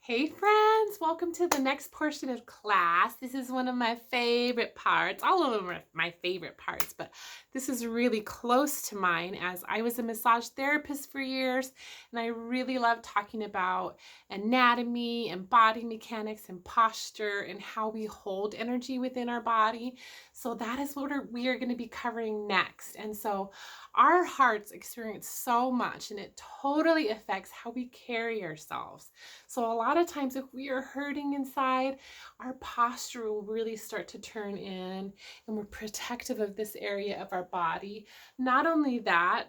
Hey friends, welcome to the next portion of class. This is one of my favorite parts. All of them are my favorite parts, but this is really close to mine as I was a massage therapist for years, and I really love talking about anatomy and body mechanics and posture and how we hold energy within our body. So that is what we are going to be covering next. And so our hearts experience so much, and it totally affects how we carry ourselves. So a lot of times if we are hurting inside, our posture will really start to turn in, and we're protective of this area of our body. Not only that,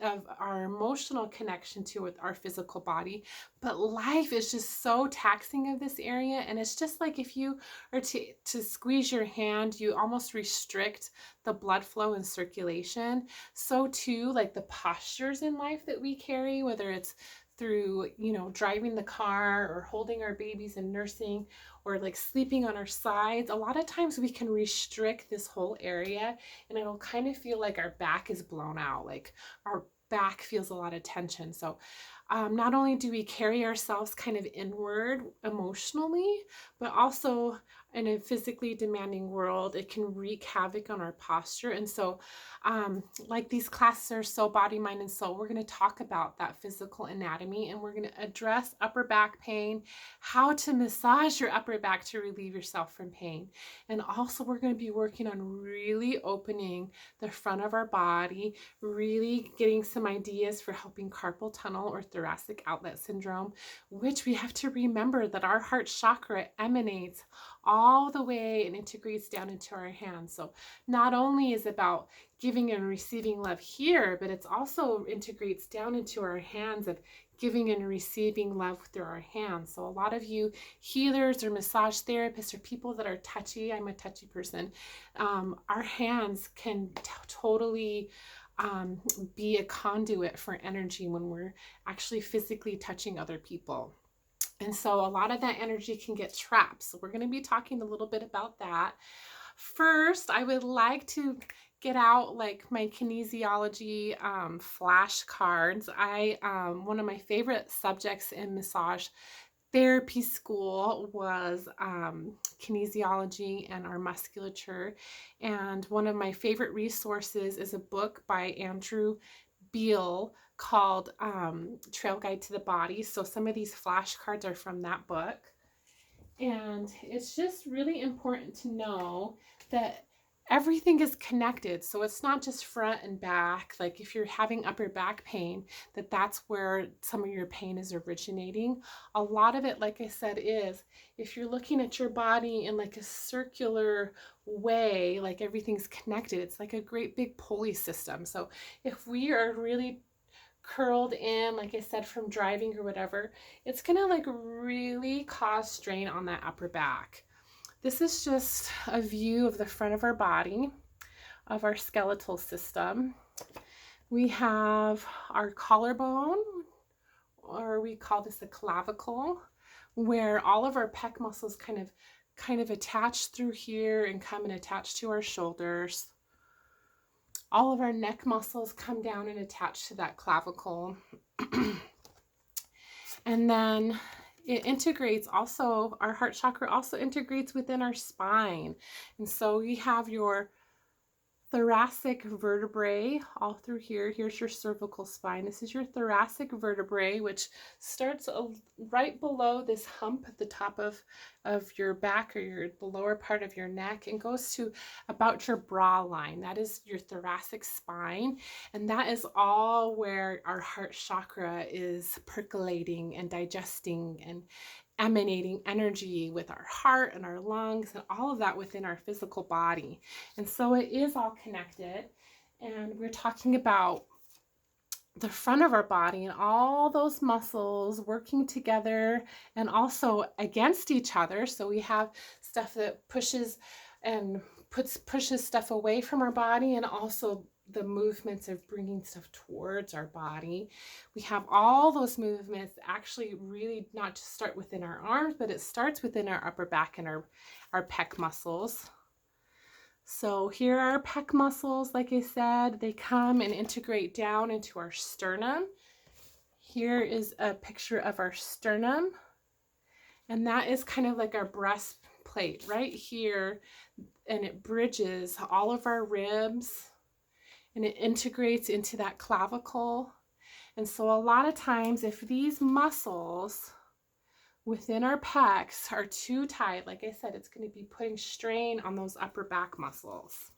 of our emotional connection to with our physical body, but life is just so taxing of this area. And it's just like if you are to squeeze your hand, you almost restrict the blood flow and circulation. So too, like the postures in life that we carry, whether it's through, driving the car or holding our babies and nursing or like sleeping on our sides, a lot of times we can restrict this whole area and it'll kind of feel like our back is blown out, like our back feels a lot of tension. So not only do we carry ourselves kind of inward emotionally, but also in a physically demanding world, it can wreak havoc on our posture. And so like these classes are so body, mind, and soul, we're going to talk about that physical anatomy, and we're going to address upper back pain, how to massage your upper back to relieve yourself from pain. And also we're going to be working on really opening the front of our body, really getting some ideas for helping carpal tunnel or thoracic outlet syndrome, which we have to remember that our heart chakra emanates all the way and integrates down into our hands. So not only is it about giving and receiving love here, but it's also integrates down into our hands of giving and receiving love through our hands. So a lot of you healers or massage therapists or people that are touchy, I'm a touchy person, our hands can totally be a conduit for energy when we're actually physically touching other people. And so a lot of that energy can get trapped. So we're going to be talking a little bit about that. First, I would like to get out like my kinesiology flashcards. One of my favorite subjects in massage therapy school was kinesiology and our musculature. And one of my favorite resources is a book by Andrew Beal called Trail Guide to the Body. So some of these flashcards are from that book. And it's just really important to know that everything is connected. So it's not just front and back. Like if you're having upper back pain, that's where some of your pain is originating. A lot of it, like I said, is if you're looking at your body in like a circular way, like everything's connected. It's like a great big pulley system. So if we are really curled in, like I said, from driving or whatever, it's gonna like really cause strain on that upper back. This is just a view of the front of our body, of our skeletal system. We have our collarbone, or we call this the clavicle, where all of our pec muscles kind of attach through here and come and attach to our shoulders. All of our neck muscles come down and attach to that clavicle. And then it integrates also, our heart chakra also integrates within our spine. And so we have your thoracic vertebrae all through here. Here's your cervical spine. This is your thoracic vertebrae, which starts right below this hump at the top of your back, or the lower part of your neck, and goes to about your bra line. That is your thoracic spine, and that is all where our heart chakra is percolating and digesting and emanating energy with our heart and our lungs and all of that within our physical body. And so it is all connected. And we're talking about the front of our body and all those muscles working together and also against each other. So we have stuff that pushes stuff away from our body, and also the movements of bringing stuff towards our body. We have all those movements actually really not just start within our arms, but it starts within our upper back and our pec muscles. So here are our pec muscles. Like I said, they come and integrate down into our sternum. Here is a picture of our sternum. And that is kind of like our breastplate right here, and it bridges all of our ribs and it integrates into that clavicle. And so a lot of times if these muscles within our pecs are too tight, like I said, it's going to be putting strain on those upper back muscles.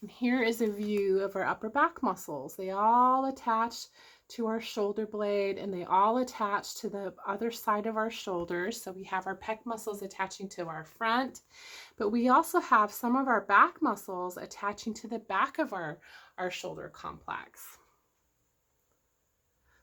And here is a view of our upper back muscles. They all attach to our shoulder blade, and they all attach to the other side of our shoulders. So we have our pec muscles attaching to our front, but we also have some of our back muscles attaching to the back of our shoulder complex.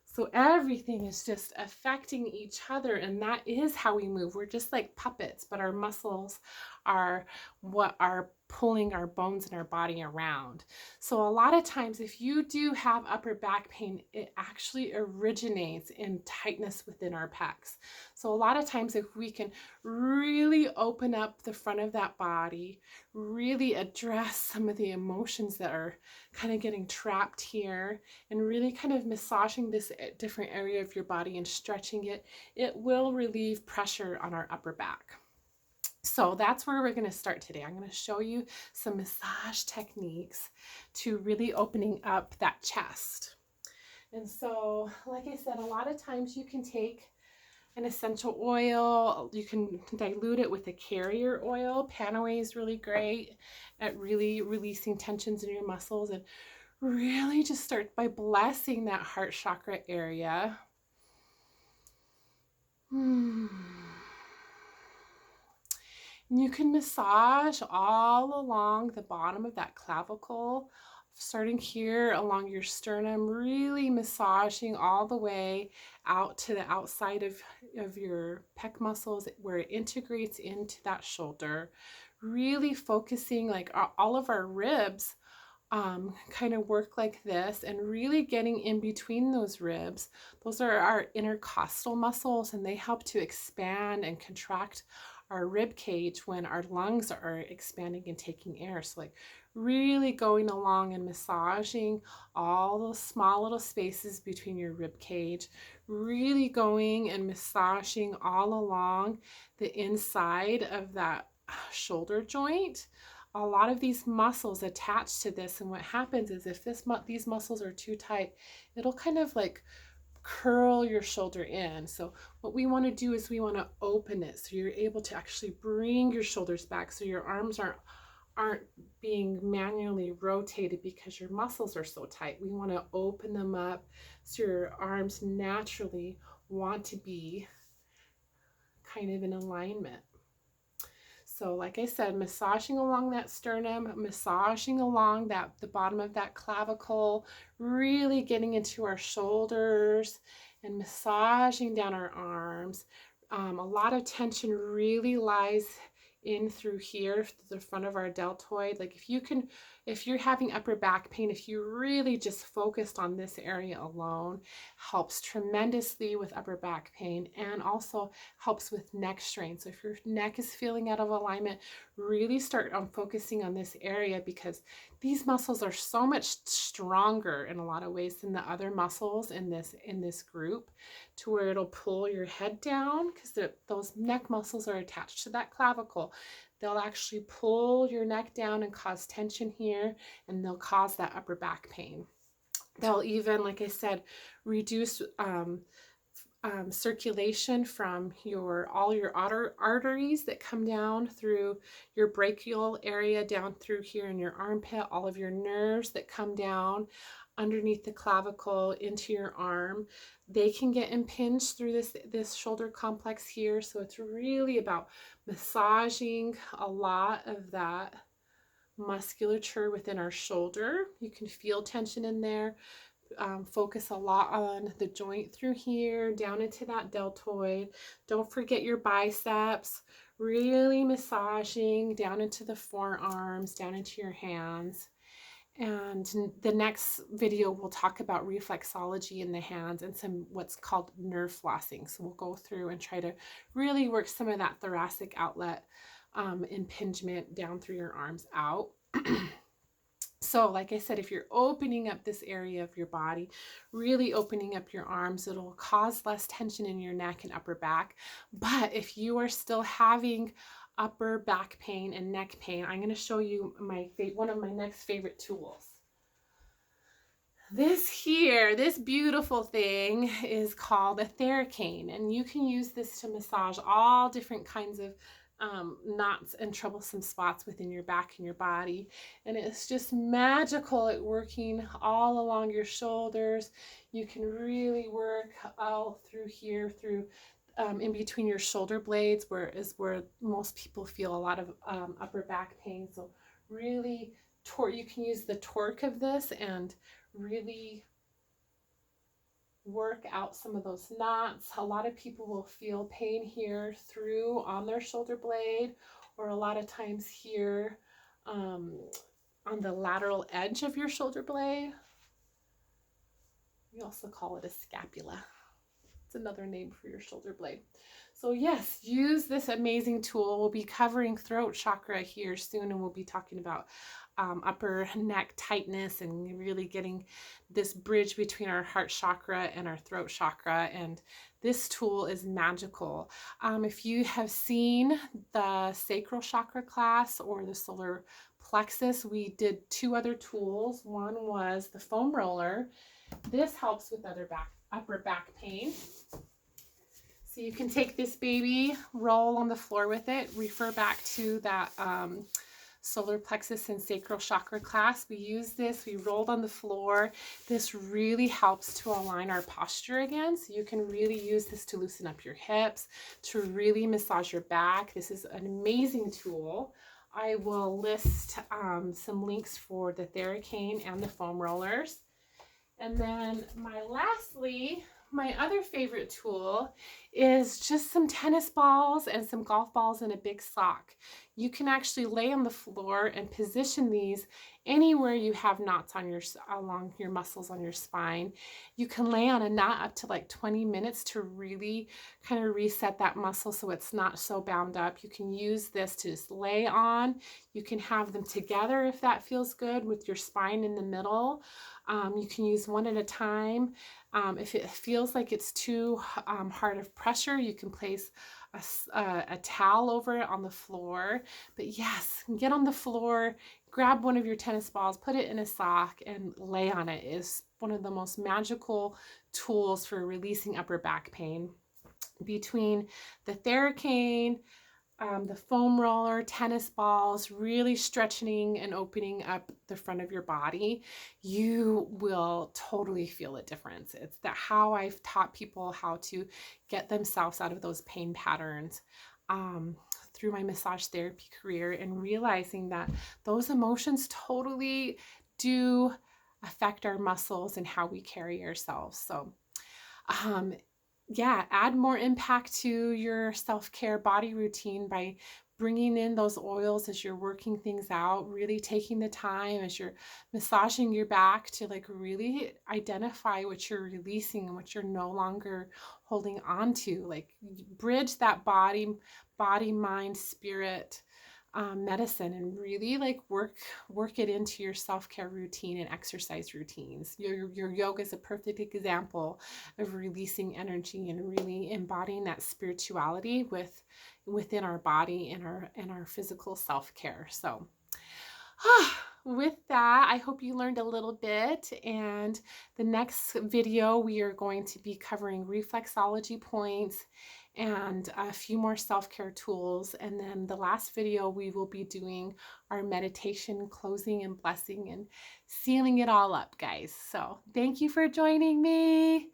So everything is just affecting each other, and that is how we move. We're just like puppets, but our muscles are what are pulling our bones in our body around. So a lot of times if you do have upper back pain, it actually originates in tightness within our pecs. So a lot of times if we can really open up the front of that body, really address some of the emotions that are kind of getting trapped here, and really kind of massaging this different area of your body and stretching it, it will relieve pressure on our upper back. So that's where we're going to start today. I'm going to show you some massage techniques to really opening up that chest. And so, like I said, a lot of times you can take an essential oil, you can dilute it with a carrier oil. Panaway is really great at really releasing tensions in your muscles, and really just start by blessing that heart chakra area. You can massage all along the bottom of that clavicle, starting here along your sternum, really massaging all the way out to the outside of your pec muscles where it integrates into that shoulder. Really focusing, like all of our ribs kind of work like this, and really getting in between those ribs. Those are our intercostal muscles, and they help to expand and contract our rib cage when our lungs are expanding and taking air. So like really going along and massaging all those small little spaces between your rib cage, really going and massaging all along the inside of that shoulder joint. A lot of these muscles attach to this, and what happens is if these muscles are too tight, it'll kind of like curl your shoulder in. So what we want to do is we want to open it so you're able to actually bring your shoulders back, so your arms aren't being manually rotated because your muscles are so tight. We want to open them up so your arms naturally want to be kind of in alignment. So like I said, massaging along that sternum, massaging along the bottom of that clavicle, really getting into our shoulders and massaging down our arms. A lot of tension really lies in through here, the front of our deltoid. Like if you're having upper back pain, if you really just focused on this area alone, helps tremendously with upper back pain, and also helps with neck strain. So if your neck is feeling out of alignment, really start on focusing on this area, because these muscles are so much stronger in a lot of ways than the other muscles in this group, to where it'll pull your head down, because those neck muscles are attached to that clavicle. They'll actually pull your neck down and cause tension here, and they'll cause that upper back pain. They'll even, like I said, reduce circulation from all your arteries that come down through your brachial area, down through here in your armpit, all of your nerves that come down underneath the clavicle into your arm. They can get impinged through this shoulder complex here. So it's really about massaging a lot of that musculature within our shoulder. You can feel tension in there. Focus a lot on the joint through here, down into that deltoid. Don't forget your biceps. Really massaging down into the forearms, down into your hands. And the next video we'll talk about reflexology in the hands and some what's called nerve flossing. So we'll go through and try to really work some of that thoracic outlet impingement down through your arms out. So like I said, if you're opening up this area of your body, really opening up your arms, it'll cause less tension in your neck and upper back. But if you are still having upper back pain and neck pain, I'm going to show you one of my next favorite tools. This here, this beautiful thing is called a thoracic, and you can use this to massage all different kinds of knots and troublesome spots within your back and your body. And it's just magical at working all along your shoulders. You can really work all through here, through in between your shoulder blades, where most people feel a lot of upper back pain. So really, you can use the torque of this and really work out some of those knots. A lot of people will feel pain here through on their shoulder blade, or a lot of times here on the lateral edge of your shoulder blade. We also call it a scapula. It's another name for your shoulder blade. So yes, use this amazing tool. We'll be covering throat chakra here soon, and we'll be talking about upper neck tightness and really getting this bridge between our heart chakra and our throat chakra. And this tool is magical. If you have seen the sacral chakra class or the solar plexus, we did 2 other tools. One was the foam roller. This helps with upper back pain. So you can take this baby, roll on the floor with it, refer back to that solar plexus and sacral chakra class. We use this, we rolled on the floor. This really helps to align our posture again. So you can really use this to loosen up your hips, to really massage your back. This is an amazing tool. I will list some links for the thoracic and the foam rollers. And then my other favorite tool is just some tennis balls and some golf balls and a big sock. You can actually lay on the floor and position these anywhere you have knots on along your muscles on your spine. You can lay on a knot up to like 20 minutes to really kind of reset that muscle so it's not so bound up. You can use this to just lay on. You can have them together if that feels good with your spine in the middle. You can use one at a time. If it feels like it's too hard of pressure, you can place a towel over it on the floor. But yes, get on the floor, grab one of your tennis balls, put it in a sock, and lay on it. Is one of the most magical tools for releasing upper back pain. Between the thoracic, the foam roller, tennis balls, really stretching and opening up the front of your body, you will totally feel a difference. It's how I've taught people how to get themselves out of those pain patterns through my massage therapy career, and realizing that those emotions totally do affect our muscles and how we carry ourselves. So yeah, add more impact to your self-care body routine by bringing in those oils as you're working things out, really taking the time as you're massaging your back to like really identify what you're releasing and what you're no longer holding on to. Like bridge that body, mind, spirit medicine, and really like work it into your self-care routine and exercise routines. Your yoga is a perfect example of releasing energy and really embodying that spirituality within our body and our physical self-care. So with that, I hope you learned a little bit, and the next video we are going to be covering reflexology points and a few more self-care tools. And then the last video we will be doing our meditation, closing and blessing and sealing it all up, guys. So thank you for joining me,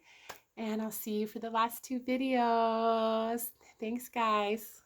and I'll see you for the last 2 videos. Thanks, guys.